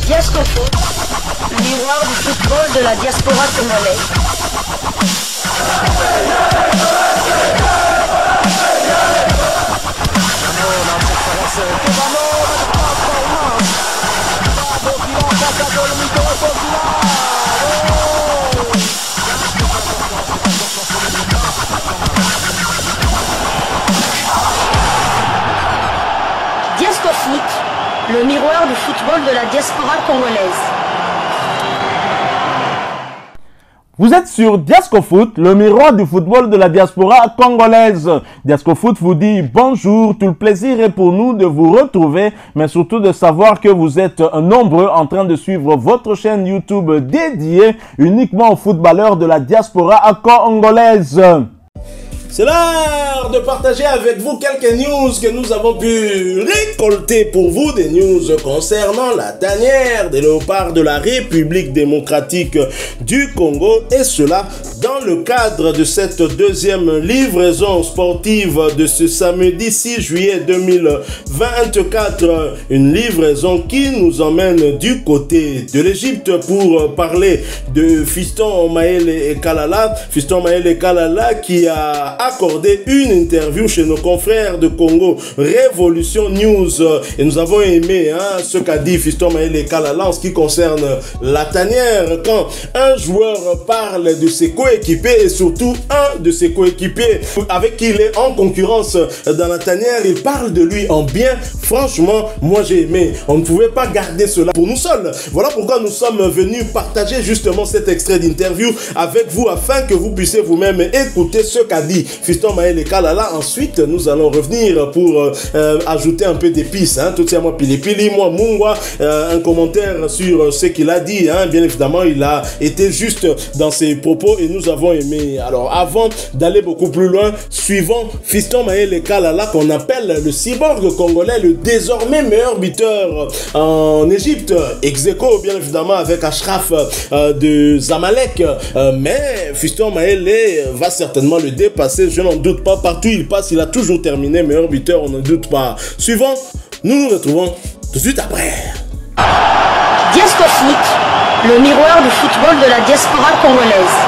Diascofoot, miroir du football de la diaspora congolaise. Diascofoot, le miroir du football de la diaspora congolaise. Vous êtes sur Diascofoot, le miroir du football de la diaspora congolaise. Diascofoot vous dit bonjour, tout le plaisir est pour nous de vous retrouver, mais surtout de savoir que vous êtes nombreux en train de suivre votre chaîne YouTube dédiée uniquement aux footballeurs de la diaspora congolaise. C'est l'heure de partager avec vous quelques news que nous avons pu récolter pour vous, des news concernant la tanière des léopards de la République démocratique du Congo, et cela dans le cadre de cette deuxième livraison sportive de ce samedi 6 juillet 2024, une livraison qui nous emmène du côté de l'Égypte pour parler de Fiston Maele Kalala. Fiston Maele Kalala qui a accordé une interview chez nos confrères de Congo Révolution News, et nous avons aimé ce qu'a dit Fiston Maele Kalala en ce qui concerne la tanière. Quand un joueur parle de ses coéquipiers, et surtout un de ses coéquipiers avec qui il est en concurrence dans la tanière, il parle de lui en bien. Franchement, moi j'ai aimé. On ne pouvait pas garder cela pour nous seuls. Voilà pourquoi nous sommes venus partager justement cet extrait d'interview avec vous, afin que vous puissiez vous-même écouter ce qu'a dit Fiston Maele Kalala. Ensuite, nous allons revenir pour ajouter un peu d'épices. Tout ça, moi, pili pili, moi, mungwa, un commentaire sur ce qu'il a dit. Bien évidemment, il a été juste dans ses propos et nous avons aimé. Alors, avant d'aller beaucoup plus loin, suivons Fiston Maele Kalala, qu'on appelle le cyborg congolais, le désormais meilleur buteur en Égypte, ex aequo, bien évidemment, avec Ashraf de Zamalek. Mais Fiston Maele va certainement le dépasser, je n'en doute pas. Partout il passe, il a toujours terminé meilleur buteur, on n'en doute pas. Suivant, nous nous retrouvons tout de suite après. Diascofoot, le miroir du football de la diaspora congolaise.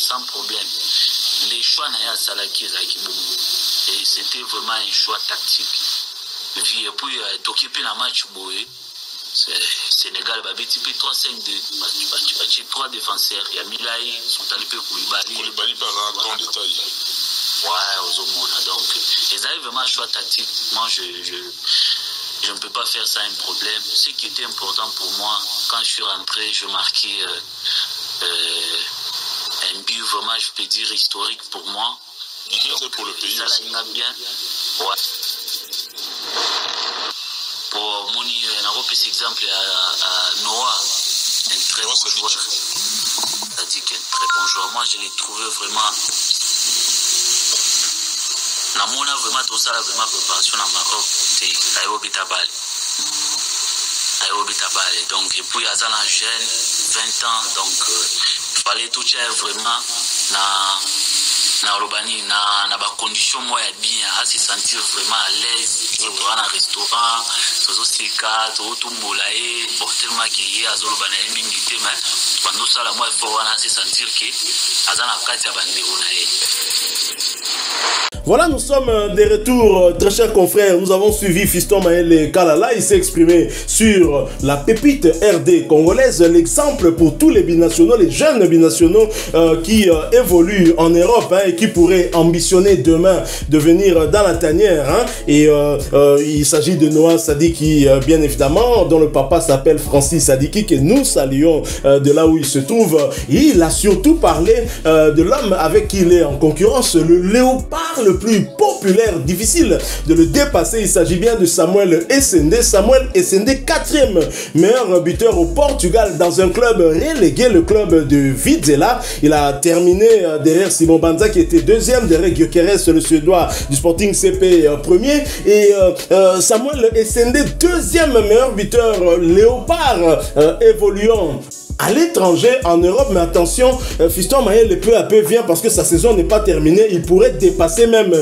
Sans problème. Les choix n'ayant salaki et c'était vraiment un choix tactique. Et puis t'occuper la match boé. Sénégal va petit peu 3-5-2. Trois défenseurs. Il y a Milaï, sont allés peu Koulibaly. Koulibaly par un grand détail. Ouais, aux hommes. Donc, ils avaient vraiment un choix tactique. Moi, je ne peux pas faire ça un problème. Ce qui était important pour moi, quand je suis rentré, je marquais un but vraiment, je peux dire, historique pour moi. C'est pour le pays ça, aussi. Ça bien. Ouais. Pour Moni, on a repris cet exemple à Noah, un très bon joueur. C'est-à-dire qu'un très bon joueur. Moi, je l'ai trouvé vraiment. On a vraiment tout ça, vraiment préparation à Maroc. C'est Ayobi Tabal. Donc, et puis, il y a un jeune, 20 ans, donc, il fallait tout faire vraiment na ba condition moya bien, à se sentir vraiment à l'aise. Tu vas dans un restaurant, tu vas au sika, tu vas au Tumbolae, bon, tellement qu'il y a Zolobana et Mingite, mais pendant ça, moi, il faut se sentir que Azana Katia Banderonae. Voilà, nous sommes de retour, très chers confrères. Nous avons suivi Fiston Maele Kalala. Il s'est exprimé sur la pépite RD congolaise, l'exemple pour tous les binationaux, les jeunes binationaux qui évoluent en Europe et qui pourraient ambitionner demain de venir dans la tanière. Et il s'agit de Noah Sadiki, bien évidemment, dont le papa s'appelle Francis Sadiki, que nous saluons de là où il se trouve. Et il a surtout parlé de l'homme avec qui il est en concurrence, le léopard le le plus populaire, difficile de le dépasser. Il s'agit bien de Samuel Essende. Samuel Essende, 4e meilleur buteur au Portugal dans un club relégué, le club de Vizela. Il a terminé derrière Simon Banza qui était 2e, derrière Gyökeres, le Suédois du Sporting CP 1er. Et Samuel Essende, 2e meilleur buteur léopard évoluant à l'étranger, en Europe. Mais attention, Fiston Mayele peu à peu vient parce que sa saison n'est pas terminée. Il pourrait dépasser même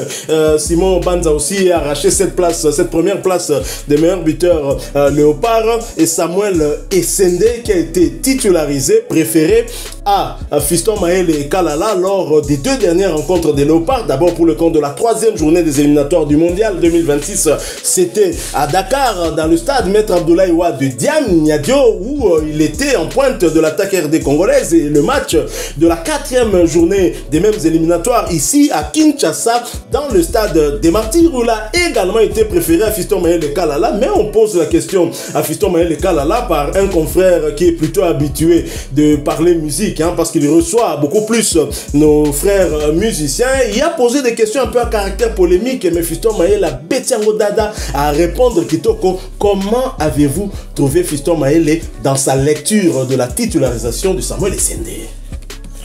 Simon Banza aussi et arracher cette place, cette première place des meilleurs buteurs léopards. Et Samuel Essende qui a été titularisé, préféré à Fiston Mayele et Kalala lors des 2 dernières rencontres des léopards. D'abord pour le compte de la 3e journée des éliminatoires du mondial 2026. C'était à Dakar, dans le stade Maître Abdoulaye Wade de Diamniadio, où il était en pointe de l'attaque RD congolaise. Et le match de la 4e journée des mêmes éliminatoires ici à Kinshasa, dans le stade des Martyrs, où il a également été préféré à Fiston Mayele Kalala. Mais on pose la question à Fiston Mayele Kalala par un confrère qui est plutôt habitué de parler musique, parce qu'il reçoit beaucoup plus nos frères musiciens. Il a posé des questions un peu à caractère polémique, mais Fiston Mayele a Betiango Dada à répondre Kitoko. Comment avez-vous trouvé Fiston Mayele dans sa lecture de la titularisation de Samuel Essende?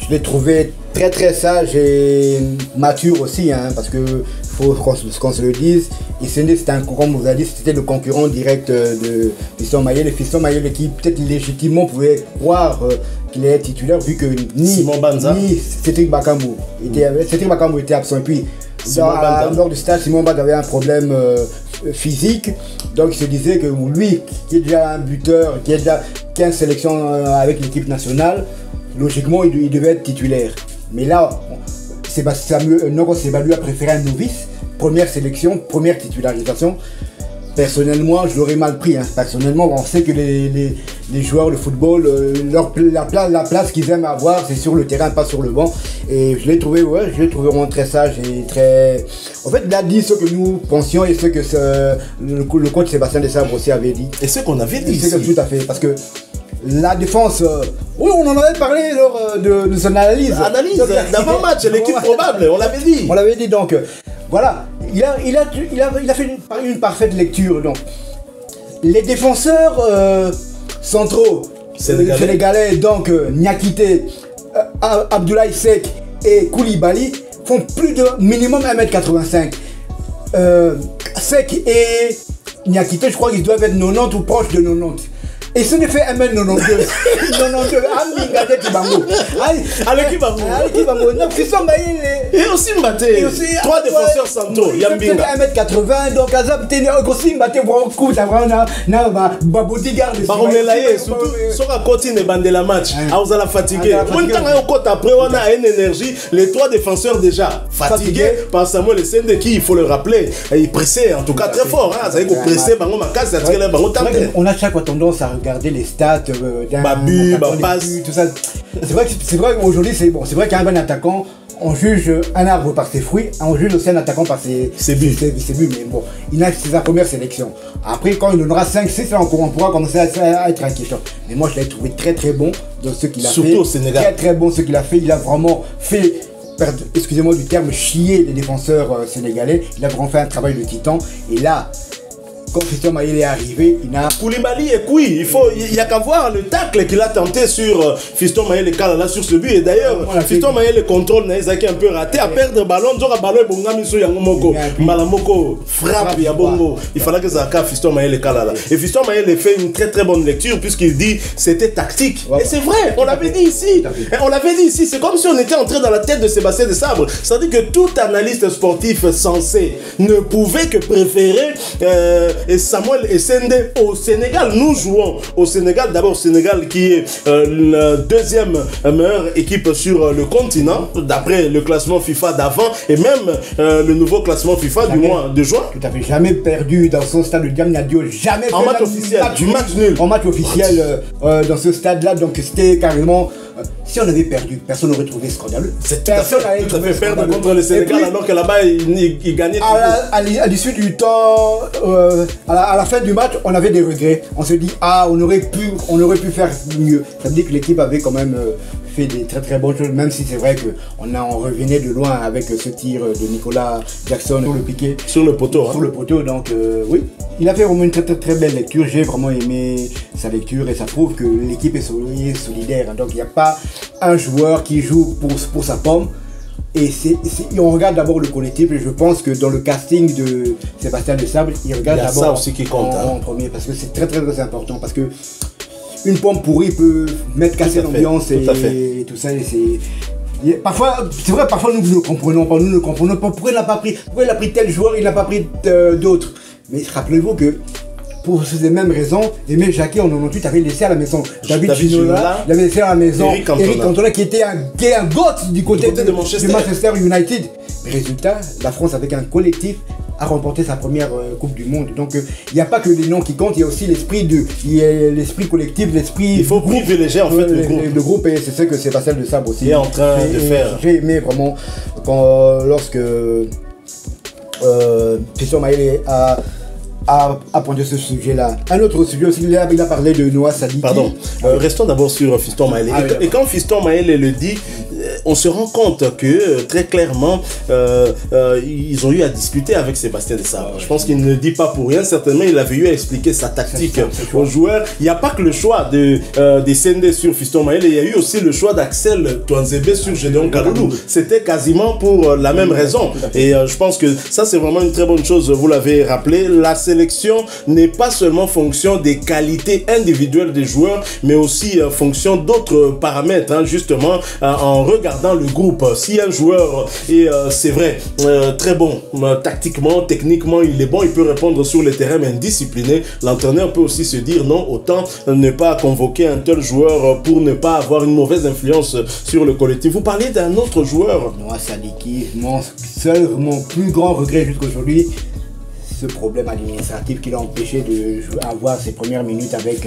Je l'ai trouvé très très sage et mature aussi, parce que faut qu'on se le dise. Essende, c'était comme vous avez dit, c'était le concurrent direct de Fiston Mayele. Fiston Mayele qui peut-être légitimement pouvait croire qu'il est titulaire vu que ni Cédric Bakambu était absent. Et puis lors du stade, Simon Banza avait un problème physique, donc il se disait que lui qui est déjà un buteur, qui a déjà 15 sélections avec l'équipe nationale, logiquement il devait être titulaire. Mais là, Noko Seba lui a préféré un novice, première sélection, première titularisation. Personnellement, je l'aurais mal pris. Personnellement, on sait que les joueurs de football, la place qu'ils aiment avoir, c'est sur le terrain, pas sur le banc. Et je l'ai trouvé vraiment très sage et très... En fait, il a dit ce que nous pensions et ce que le coach Sébastien Desabre aussi avait dit. Et ce qu'on avait dit. Tout à fait, parce que la défense, oui, on en avait parlé lors de son analyse. D'avant-match, l'équipe probable, on l'avait dit. On l'avait dit, donc voilà, il a fait une parfaite lecture. Donc, les défenseurs centraux sénégalais, donc Niakité, Abdoulaye Seck et Koulibaly font plus de minimum 1m85. Seck et Niakité, je crois qu'ils doivent être 90 ou proches de 90. Et ce n'est fait 1m92. 92. Avec Kibango. Et aussi Mbaté. 3 défenseurs centraux. Yambinga. 1m80. Donc, Azab, aussi Mbaté, beaucoup bodyguard. Surtout, sur à côté de Bandela match. Vous allez fatiguer. Après, on a une énergie. Les 3 défenseurs déjà fatigués par Samuel Essende, qui, il faut le rappeler, il pressait en tout cas très fort. Ça veut dire qu'il pressait. On a chaque fois tendance à regarder les stats d'un tout ça. C'est vrai qu'aujourd'hui c'est vrai qu'un bon attaquant, on juge un arbre par ses fruits, on juge aussi un attaquant par ses buts. Mais bon, il a sa première sélection. Après, quand il donnera 5-6, on pourra commencer à être inquiétant. Mais moi, je l'ai trouvé très très bon dans ce qu'il a fait. Surtout au Sénégal. Très très bon ce qu'il a fait. Il a vraiment fait, excusez-moi du terme, chier les défenseurs sénégalais. Il a vraiment fait un travail de titan. Et là, quand Fiston Mayele est arrivé, il a... Koulibaly et Koui, il y a qu'à voir le tacle qu'il a tenté sur Fiston Mayele Kalala sur ce but. Et d'ailleurs, Fiston Mayele contrôle Naizaki un peu raté, à perdre le ballon, Zora ballon et Bongami sur Yangomoko. Malamoko frappe Yabongo. Il fallait que ça casse Fiston Mayele Kalala. Et Fiston Mayele fait une très très bonne lecture puisqu'il dit c'était tactique. Et c'est vrai, on l'avait dit ici. C'est comme si on était entré dans la tête de Sébastien Desabre. C'est-à-dire que tout analyste sportif sensé ne pouvait que préférer et Samuel Essende au Sénégal. Nous jouons au Sénégal, d'abord Sénégal qui est la 2e meilleure équipe sur le continent d'après le classement FIFA d'avant et même le nouveau classement FIFA du mois de juin. Tout à fait, jamais perdu dans son stade de Diamniadio, jamais en match officiel, du match nul. En match officiel dans ce stade-là, donc c'était carrément... Si on avait perdu, personne n'aurait trouvé scandaleux. Personne n'avait trouvé perdre contre le Sénégal alors que là-bas il gagnait. À l'issue du temps, à la fin du match, on avait des regrets. On se dit on aurait pu faire mieux. Ça veut dire que l'équipe avait quand même fait des très très bonnes choses, même si c'est vrai qu'on revenait de loin avec ce tir de Nicolas Jackson sur le piqué. Sur le poteau. Sur le poteau, donc oui. Il a fait vraiment une très très très belle lecture, j'ai vraiment aimé sa lecture et ça prouve que l'équipe est solidaire. Donc il n'y a pas un joueur qui joue pour sa pomme. Et on regarde d'abord le collectif et je pense que dans le casting de Sébastien Desabre, il regarde d'abord ça aussi qui compte, en premier parce que c'est très très très important parce que une pomme pourrie peut casser l'ambiance et tout ça. Parfois, c'est vrai, parfois nous ne comprenons pas pourquoi il a pris tel joueur, il n'a pas pris d'autres. Mais rappelez-vous que pour ces mêmes raisons, Aimé Jacquet en 98 avait laissé à la maison David Ginola, il avait laissé à la maison Eric Cantona qui était un goth du côté de Manchester United. Mais résultat, la France avec un collectif a remporté sa première Coupe du Monde. Donc il n'y a pas que les noms qui comptent, il y a aussi l'esprit collectif, l'esprit. Il faut privilégier en fait le groupe et c'est ce que Sébastien Desabre aussi est en train de faire. J'ai aimé vraiment lorsque Fiston Mayele a pointé ce sujet-là. Un autre sujet aussi, il a parlé de Noah Sadiki. Pardon, restons d'abord sur Fiston Mayele. Et quand Fiston Mayele le dit, on se rend compte que très clairement, ils ont eu à discuter avec Sébastien Desabre. Je pense qu'il ne le dit pas pour rien. Certainement, il avait eu à expliquer sa tactique aux joueurs. Il n'y a pas que le choix de Sendé sur Fiston Mayele, il y a eu aussi le choix d'Axel Touanzebe sur Gédéon Kaloulou. C'était quasiment pour la même raison. Et je pense que ça, c'est vraiment une très bonne chose. Vous l'avez rappelé, la sélection n'est pas seulement fonction des qualités individuelles des joueurs, mais aussi fonction d'autres paramètres, hein, justement, en regardant le groupe. Si un joueur est, c'est vrai, très bon, tactiquement, techniquement, il est bon, il peut répondre sur le terrain, mais indiscipliné, l'entraîneur peut aussi se dire non, autant ne pas convoquer un tel joueur pour ne pas avoir une mauvaise influence sur le collectif. Vous parliez d'un autre joueur. Noah Sadiki, mon plus grand regret jusqu'aujourd'hui, ce problème administratif qui l'a empêché d'avoir ses premières minutes avec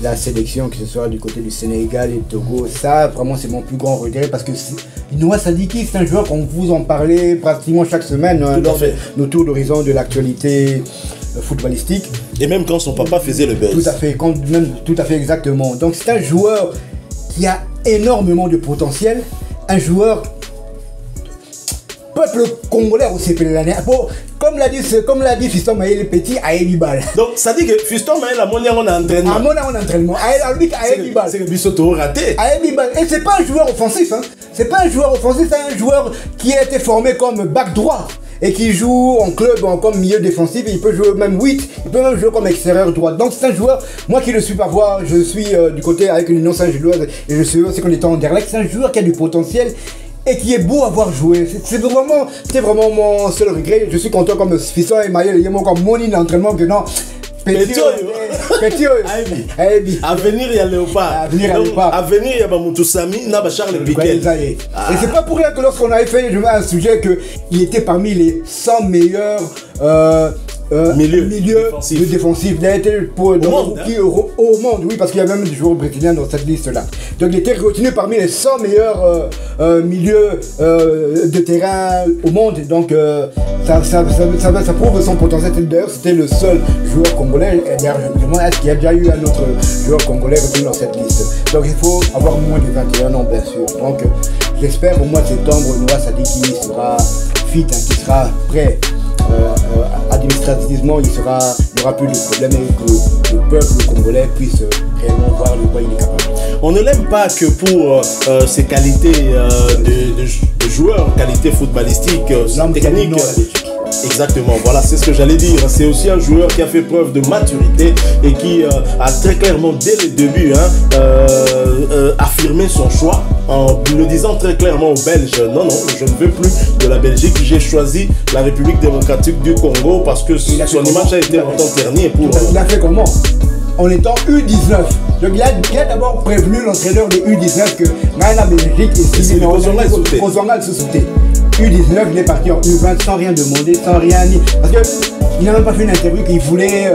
la sélection, que ce soit du côté du Sénégal et Togo. Ça, vraiment, c'est mon plus grand regret parce que Noah Sadiki, c'est un joueur qu'on vous en parlait pratiquement chaque semaine lors de nos tours d'horizon de l'actualité footballistique. Et même quand son papa faisait le buzz. Tout à fait exactement. Donc c'est un joueur qui a énormément de potentiel, un joueur peuple congolais au CP l'année. Comme l'a dit Fiston Mayele Petit à Elibal. Donc ça dit que Fiston Mayele a mon entraînement. À entraînement. À Elibal. C'est que Bissoto raté. À Elibal. Et c'est pas un joueur offensif. Hein. C'est pas un joueur offensif, c'est un joueur qui a été formé comme back droit. Et qui joue en club comme milieu défensif, et il peut jouer même 8, il peut même jouer comme extérieur droit. Donc c'est un joueur, moi qui le suis pas voir, je suis du côté avec une Union Saint-Gilloise et je suis aussi qu'on était en Anderlecht, c'est un joueur qui a du potentiel et qui est beau à voir jouer. C'est vraiment mon seul regret. Je suis content comme Fiston et Mayele, il y a comme mon d'entraînement que non. Petit à venir il y a Léopard. À venir il y a Moutousami, Naba Charles Piquet. Et c'est pas pour rien que lorsqu'on avait fait un sujet qu'il était parmi les 100 meilleurs milieu défensif. Il a été pour au monde, oui, parce qu'il y a même des joueurs brésiliens dans cette liste-là. Donc il était retenu parmi les 100 meilleurs milieux de terrain au monde. Donc ça prouve son potentiel. D'ailleurs, c'était le seul joueur congolais. Est-ce qu'il y a déjà eu un autre joueur congolais retenu dans cette liste? Donc il faut avoir moins de 21 ans, bien sûr. Donc j'espère au mois de septembre, Noah Sadiki sera fit, qui sera prêt. Administrativement, il n'y aura plus de problème et que le peuple congolais puisse réellement voir de quoi il est capable. On ne l'aime pas que pour ses qualités de joueur, qualités footballistiques, techniques. Exactement, voilà, c'est ce que j'allais dire. C'est aussi un joueur qui a fait preuve de maturité et qui a très clairement, dès le début, affirmé son choix en le disant très clairement aux Belges, non, je ne veux plus de la Belgique, j'ai choisi la République démocratique du Congo parce que son image a été longtemps ternie pour... Il a fait comment? En étant U19. Donc il a d'abord prévenu l'entraîneur de U19 que la Belgique est Kozongal se sauter. U19, il est parti en U20 sans rien demander, sans rien dire. Parce qu'il n'a même pas fait une interview qu'il voulait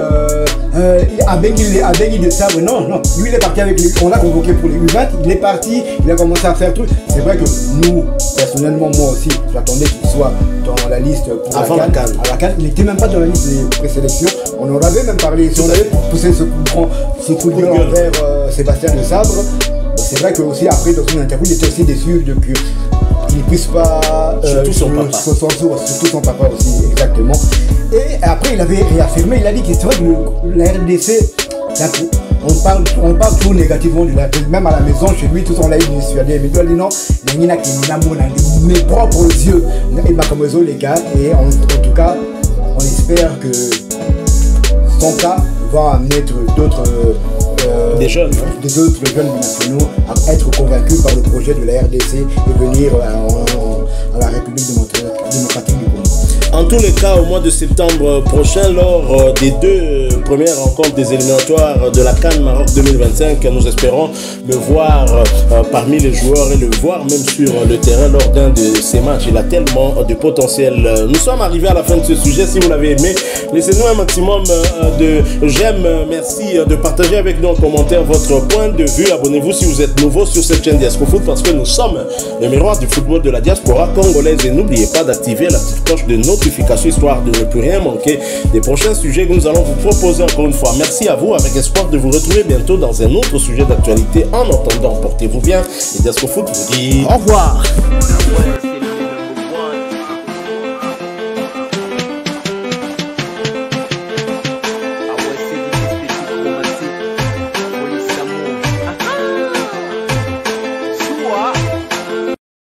avec de Sabre. Non, lui il est parti avec lui. On l'a convoqué pour les U20, il est parti, il a commencé à faire truc. C'est vrai que nous, personnellement, moi aussi, j'attendais qu'il soit dans la liste pour avant la CAN. À la CAN, il n'était même pas dans la liste des présélections. On en avait même parlé. Si on avait poussé ce coup de gueule envers Sébastien Desabre, c'est vrai que aussi après dans son interview, il était aussi déçu de que il ne puisse pas surtout son papa. Surtout son papa aussi, exactement. Et après, il avait réaffirmé, il a dit que c'est vrai que la RDC, on parle toujours négativement de la RDC, même à la maison, chez lui, tout on l'a eu dissuadé. Mais il a dit non, il y a mes propres yeux, et ma comme les gars, et en tout cas, on espère que son cas va amener d'autres des jeunes nationaux à être convaincus par le projet de la RDC et venir à la République démocratique du Congo. En tous les cas, au mois de septembre prochain, lors des 2 premières rencontres des éliminatoires de la CAN Maroc 2025, nous espérons le voir parmi les joueurs et le voir même sur le terrain lors d'un de ces matchs. Il a tellement de potentiel. Nous sommes arrivés à la fin de ce sujet. Si vous l'avez aimé, laissez-nous un maximum de j'aime. Merci de partager avec nous en commentaire votre point de vue. Abonnez-vous si vous êtes nouveau sur cette chaîne Diasco Foot parce que nous sommes le miroir du football de la diaspora congolaise. Et n'oubliez pas d'activer la petite cloche de notification histoire de ne plus rien manquer des prochains sujets que nous allons vous proposer encore une fois. Merci à vous, avec espoir de vous retrouver bientôt dans un autre sujet d'actualité. En attendant, portez-vous bien et Diasco Foot vous dit au revoir.